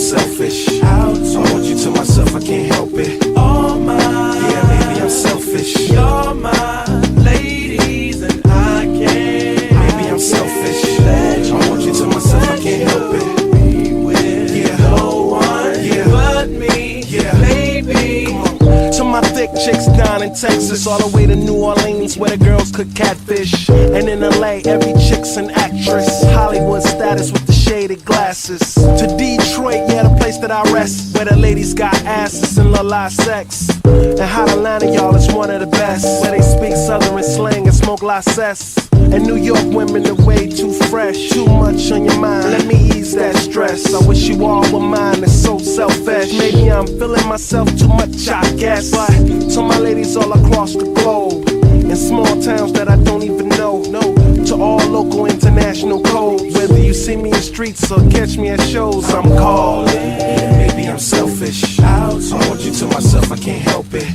selfish. I want you to myself, I can't help it. All mine. Yeah, maybe I'm selfish. You're my ladies and I can't. Maybe I'm selfish. I want you to myself, I can't help it. Be with no one but me. Yeah, baby. To my thick chicks down in Texas, all the way to New Orleans where the girls cook catfish. And in LA, every chick's an actress. Hollywood status with the shaded glasses. To Detroit, yeah, the place that I rest, where the ladies got asses and la sex. And Hot Atlanta, y'all, is one of the best, where they speak southern slang and smoke la cess. And New York women are way too fresh. Too much on your mind, let me ease that stress. I wish you all were mine, it's so selfish. Maybe I'm feeling myself too much, I guess. But to my ladies all across the globe, in small towns that I don't even know, to all local international codes. Whether you see me in streets or catch me at shows, I'm calling. Maybe I'm selfish. I want you to myself, I can't help it.